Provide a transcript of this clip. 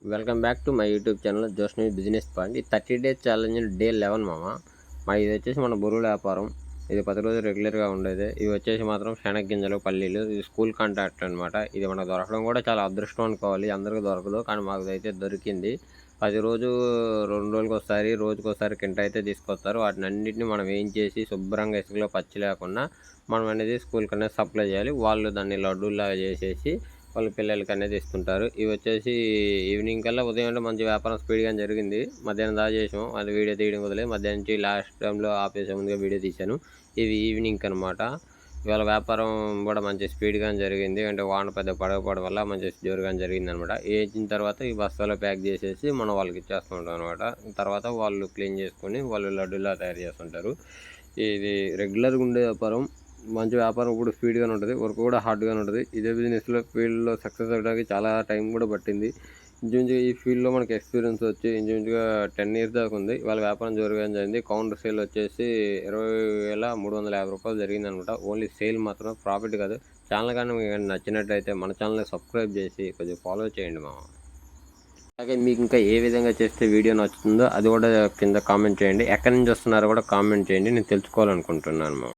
Welcome back to my YouTube channel జోష్ని business point. ఈ 30 days challenge day 11 మామ. ఇది వచ్చేసి మన బొరువుల వ్యాపారం. ఇది 10 రోజులు రెగ్యులర్గా ఉండేది. ఇవి వచ్చేసి మాత్రం శనగగింజలు, పల్లీలు. ఇది స్కూల్ కాంట్రాక్ట్ అనమాట. ఇది మనకు దొరకడం కూడా చాలా అదృష్టం అనుకోవాలి. అందరికీ దొరకదు, కానీ మాకు అయితే దొరికింది. 10 రోజు 2 రోజులకు ఒకసారి, రోజుకోసారి కింట అయితే తీసుకొస్తారు. వాటిని అన్నింటినీ మనం వేయించేసి శుభ్రంగా ఇసుకలో పచ్చి లేకుండా మనం అనేది స్కూల్కి అనేది సప్లై చేయాలి. వాళ్ళు దాన్ని లడ్డూలాగా చేసేసి వాళ్ళ పిల్లలకి అనేది ఇస్తుంటారు. ఇవి వచ్చేసి ఈవినింగ్ కల్లా, ఉదయం అంటే మంచి వ్యాపారం స్పీడ్గా జరిగింది. మధ్యాహ్నం దాకా చేసాం, అది వీడియో తీయడం వదిలే మధ్యాహ్నం నుంచి లాస్ట్ టైంలో ఆపేసే ముందుగా వీడియో తీశాను. ఇవి ఈవినింగ్ అనమాట. ఇవాళ వ్యాపారం కూడా మంచి స్పీడ్గా జరిగింది. అంటే వాన పెద్ద పడకపోవడం వల్ల మంచి జోరుగా జరిగింది అనమాట. వేసిన తర్వాత ఈ బస్తాలో ప్యాక్ చేసేసి మనం వాళ్ళకి ఇచ్చేస్తూ ఉంటాం అనమాట. తర్వాత వాళ్ళు క్లీన్ చేసుకొని వాళ్ళు లడ్డూలా తయారు చేస్తుంటారు. ఇది రెగ్యులర్గా ఉండే వ్యాపారం. మంచి వ్యాపారం కూడా స్పీడ్గానే ఉంటుంది, వర్క్ కూడా హార్డ్గానే ఉంటుంది. ఇదే బిజినెస్లో ఫీల్డ్లో సక్సెస్ అవ్వడానికి చాలా టైం కూడా పట్టింది. ఇంచుమించుగా ఈ ఫీల్డ్లో మనకి ఎక్స్పీరియన్స్ వచ్చి ఇంచుమించుగా 10 ఇయర్స్ దాకా ఉంది. వాళ్ళ వ్యాపారం జోరుగా జరిగింది. కౌంటర్ సేల్ వచ్చేసి 20,350 రూపాయలు జరిగింది అనమాట. ఓన్లీ సేల్ మాత్రం, ప్రాఫిట్ కాదు. ఛానల్ కానీ మీకు నచ్చినట్టయితే మన ఛానల్ని సబ్స్క్రైబ్ చేసి కొంచెం ఫాలో చేయండి మా. అలాగే మీకు ఇంకా ఏ విధంగా చేస్తే వీడియో నచ్చుతుందో అది కూడా కింద కామెంట్ చేయండి. ఎక్కడి నుంచి వస్తున్నారో కూడా కామెంట్ చేయండి, నేను తెలుసుకోవాలనుకుంటున్నాను మా.